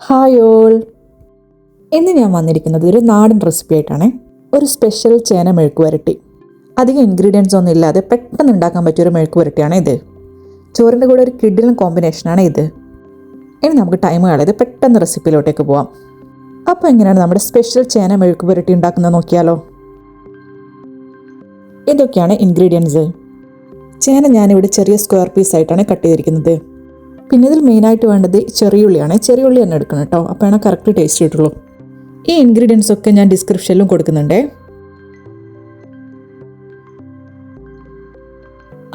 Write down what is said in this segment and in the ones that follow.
Hi all. ഇന്ന് ഞാൻ വന്നിരിക്കുന്നത് ഒരു നാടൻ റെസിപ്പി ആയിട്ടാണ്. ഒരു സ്പെഷ്യൽ ചേന മെഴുക്ക് വരട്ടി. അധികം ഇൻഗ്രീഡിയൻസ് ഒന്നും ഇല്ലാതെ പെട്ടെന്ന് ഉണ്ടാക്കാൻ പറ്റിയൊരു മെഴുക്ക് വരട്ടിയാണ് ഇത്. ചോറിൻ്റെ കൂടെ ഒരു കിഡിലും കോമ്പിനേഷനാണ് ഇത്. ഇനി നമുക്ക് ടൈം കളയാതെ പെട്ടെന്ന് റെസിപ്പിയിലോട്ടേക്ക് പോവാം. അപ്പോൾ എങ്ങനെയാണ് നമ്മുടെ സ്പെഷ്യൽ ചേന മെഴുക്ക് വരട്ടി ഉണ്ടാക്കുന്നത് നോക്കിയാലോ. ഇതൊക്കെയാണ് ഇൻഗ്രീഡിയൻസ്. ചേന ഞാനിവിടെ ചെറിയ സ്ക്വയർ പീസായിട്ടാണ് കട്ട് ചെയ്തിരിക്കുന്നത്. പിന്നെ ഇതിൽ മെയിനായിട്ട് വേണ്ടത് ചെറിയുള്ളിയാണ്. ചെറിയുള്ളി തന്നെ എടുക്കണം കേട്ടോ, അപ്പോഴാണ് കറക്റ്റ് ടേസ്റ്റ് കിട്ടുള്ളൂ. ഈ ഇൻഗ്രീഡിയൻസ് ഒക്കെ ഞാൻ ഡിസ്ക്രിപ്ഷനിലും കൊടുക്കുന്നുണ്ട്.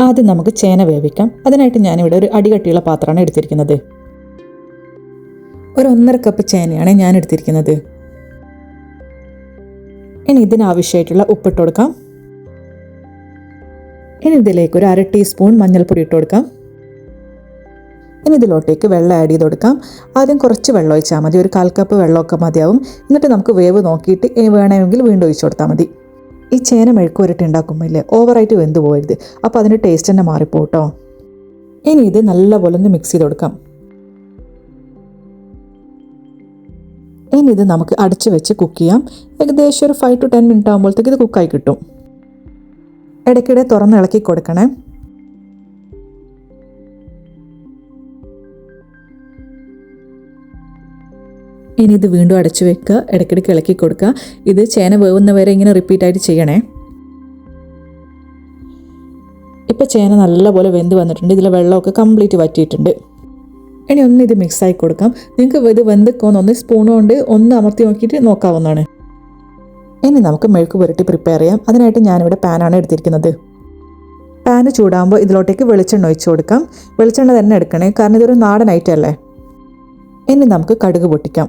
ആദ്യം നമുക്ക് ചേന വേവിക്കാം. അതിനായിട്ട് ഞാനിവിടെ ഒരു അടികട്ടിയുള്ള പാത്രമാണ് എടുത്തിരിക്കുന്നത്. ഒരു 1.5 കപ്പ് ചേനയാണ് ഞാൻ എടുത്തിരിക്കുന്നത്. ഇനി ഇതിനാവശ്യമായിട്ടുള്ള ഉപ്പിട്ട് കൊടുക്കാം. ഇനി ഇതിലേക്ക് ഒരു 1/2 ടീസ്പൂൺ മഞ്ഞൾപ്പൊടി ഇട്ട് കൊടുക്കാം. ഇനി ഇതിലോട്ടേക്ക് വെള്ളം ആഡ് ചെയ്ത് കൊടുക്കാം. ആദ്യം കുറച്ച് വെള്ളം ഒഴിച്ചാൽ മതി, ഒരു 1/4 കപ്പ് വെള്ളമൊക്കെ മതിയാവും. എന്നിട്ട് നമുക്ക് വേവ് നോക്കിയിട്ട് വേണമെങ്കിൽ വീണ്ടും ഒഴിച്ചു കൊടുത്താൽ മതി. ഈ ചേന മെഴുക്ക് വരട്ടി ഉണ്ടാക്കുമ്പോൾ ഓവറായിട്ട് വെന്ത് പോകരുത്, അപ്പോൾ അതിൻ്റെ ടേസ്റ്റ് തന്നെ മാറിപ്പോട്ടോ. ഇനി ഇത് നല്ലപോലെ ഒന്ന് മിക്സ് ചെയ്ത് കൊടുക്കാം. ഇനി ഇത് നമുക്ക് അടച്ച് വെച്ച് കുക്ക് ചെയ്യാം. ഏകദേശം ഒരു 5 to 10 മിനിറ്റ് ആകുമ്പോഴത്തേക്ക് ഇത് കുക്കായി കിട്ടും. ഇടയ്ക്കിടെ തുറന്ന് ഇളക്കി കൊടുക്കണേ. ഇനി ഇത് വീണ്ടും അടച്ചു വെക്കുക, ഇടയ്ക്കിടയ്ക്ക് ഇളക്കി കൊടുക്കുക. ഇത് ചേന വേവുന്നവരെ ഇങ്ങനെ റിപ്പീറ്റായിട്ട് ചെയ്യണേ. ഇപ്പോൾ ചേന നല്ലപോലെ വെന്ത് വന്നിട്ടുണ്ട്. ഇതിലെ വെള്ളമൊക്കെ കംപ്ലീറ്റ് വറ്റിയിട്ടുണ്ട്. ഇനി ഒന്ന് ഇത് മിക്സായി കൊടുക്കാം. നിങ്ങൾക്ക് ഇത് വെന്തൊക്കെ സ്പൂൺ കൊണ്ട് ഒന്ന് അമർത്തി നോക്കിയിട്ട് നോക്കാവുന്നതാണ്. ഇനി നമുക്ക് മെഴുക്ക് പുരട്ടി പ്രിപ്പയർ ചെയ്യാം. അതിനായിട്ട് ഞാനിവിടെ പാനാണ് എടുത്തിരിക്കുന്നത്. പാന് ചൂടാകുമ്പോൾ ഇതിലോട്ടേക്ക് വെളിച്ചെണ്ണ ഒഴിച്ചു കൊടുക്കാം. വെളിച്ചെണ്ണ തന്നെ എടുക്കണേ, കാരണം ഇതൊരു നാടൻ ഐറ്റം അല്ലേ. ഇനി നമുക്ക് കടുക് പൊട്ടിക്കാം.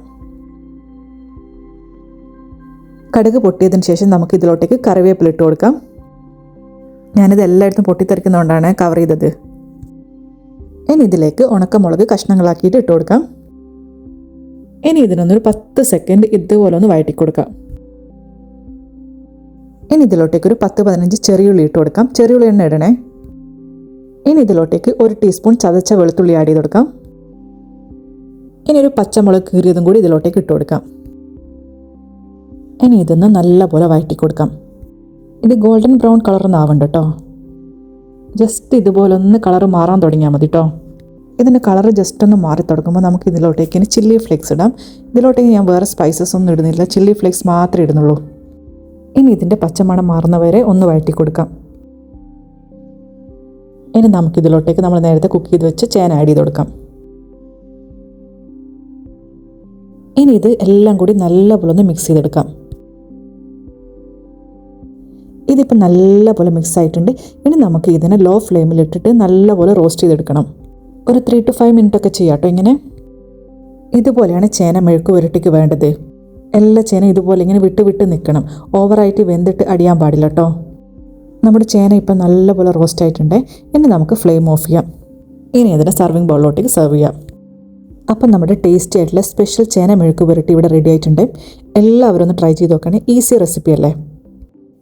കടുക് പൊട്ടിയതിന് ശേഷം നമുക്ക് ഇതിലോട്ടേക്ക് കറിവേപ്പില ഇട്ട് കൊടുക്കാം. ഞാനിത് എല്ലായിടത്തും പൊട്ടിത്തെറിക്കുന്നതുകൊണ്ടാണ് കവർ ചെയ്തത്. ഇനി ഇതിലേക്ക് ഉണക്കമുളക് കഷ്ണങ്ങളാക്കിയിട്ട് ഇട്ട് കൊടുക്കാം. ഇനി ഇതിനൊന്നൊരു 10 സെക്കൻഡ് ഇതുപോലെ ഒന്ന് വഴറ്റി കൊടുക്കാം. ഇനി ഇതിലോട്ടേക്ക് ഒരു 10-15 ചെറിയുള്ളി ഇട്ട് കൊടുക്കാം. ചെറിയുള്ളി എണ്ണ ഇടണേ. ഇനി ഇതിലോട്ടേക്ക് 1 ടീസ്പൂൺ ചതച്ച വെളുത്തുള്ളി ആഡ് ചെയ്ത് കൊടുക്കാം. ഇനി ഒരു പച്ചമുളക് കീറിയതും കൂടി ഇതിലോട്ടേക്ക് ഇട്ട് കൊടുക്കാം. ഇനി ഇതൊന്ന് നല്ലപോലെ വഴറ്റി കൊടുക്കാം. ഇത് ഗോൾഡൻ ബ്രൗൺ കളറൊന്നും ആവണ്ട കേട്ടോ, ജസ്റ്റ് ഇതുപോലെ ഒന്ന് കളറ് മാറാൻ തുടങ്ങിയാൽ മതി കേട്ടോ. ഇതിൻ്റെ കളറ് ജസ്റ്റ് ഒന്ന് മാറി തുടങ്ങുമ്പോൾ നമുക്ക് ഇതിലോട്ടേക്ക് ഇനി ചില്ലി ഫ്ലേക്സ് ഇടാം. ഇതിലോട്ടേക്ക് ഞാൻ വേറെ സ്പൈസസ് ഒന്നും ഇടുന്നില്ല, ചില്ലി ഫ്ലേക്സ് മാത്രമേ ഇടുന്നുള്ളൂ. ഇനി ഇതിൻ്റെ പച്ചമണം മാറുന്നവരെ ഒന്ന് വഴറ്റി കൊടുക്കാം. ഇനി നമുക്കിതിലോട്ടേക്ക് നമ്മൾ നേരത്തെ കുക്ക് ചെയ്ത് വെച്ച് ചേന ആഡ് ചെയ്ത് കൊടുക്കാം. ഇനി ഇത് എല്ലാം കൂടി നല്ലപോലെ ഒന്ന് മിക്സ് ചെയ്തെടുക്കാം. ഇതിപ്പോൾ നല്ലപോലെ മിക്സ് ആയിട്ടുണ്ട്. ഇനി നമുക്ക് ഇതിനെ ലോ ഫ്ലെയിമിലിട്ടിട്ട് നല്ലപോലെ റോസ്റ്റ് ചെയ്തെടുക്കണം. ഒരു 3 to 5 മിനിറ്റ് ഒക്കെ ചെയ്യാം കേട്ടോ. ഇങ്ങനെ ഇതുപോലെയാണ് ചേന മെഴുക്ക് പുരട്ടിക്ക് വേണ്ടത്. എല്ലാ ചേന ഇതുപോലെ ഇങ്ങനെ വിട്ട് വിട്ട് നിൽക്കണം, ഓവറായിട്ട് വെന്തിട്ട് അടിയാൻ പാടില്ല കേട്ടോ. നമ്മുടെ ചേന ഇപ്പം നല്ലപോലെ റോസ്റ്റ് ആയിട്ടുണ്ട്. ഇനി നമുക്ക് ഫ്ലെയിം ഓഫ് ചെയ്യാം. ഇനി ഇതിനെ സർവിങ് ബൗളിലോട്ടേക്ക് സെർവ് ചെയ്യാം. അപ്പം നമ്മുടെ ടേസ്റ്റി ആയിട്ടുള്ള സ്പെഷ്യൽ ചേന മെഴുക്ക് പുരട്ടി ഇവിടെ റെഡി ആയിട്ടുണ്ട്. എല്ലാവരും ഒന്ന് ട്രൈ ചെയ്ത് നോക്കണേ. ഈസി റെസിപ്പി അല്ലേ.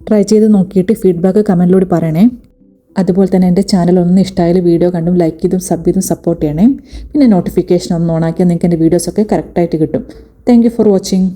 ട്രൈ ചെയ്ത് നോക്കിയിട്ട് ഫീഡ്ബാക്ക് കമൻറ്റിലൂടെ പറയണേ. അതുപോലെ തന്നെ എൻ്റെ ചാനൽ ഒന്ന് ഇഷ്ടമായാലും വീഡിയോ കണ്ടും ലൈക്ക് ചെയ്തും സബ് ചെയ്തും സപ്പോർട്ട് ചെയ്യണേ. പിന്നെ നോട്ടിഫിക്കേഷൻ ഒന്ന് ഓണാക്കിയാൽ നിങ്ങൾക്ക് എൻ്റെ വീഡിയോസൊക്കെ കറക്റ്റായിട്ട് കിട്ടും. Thank you for watching.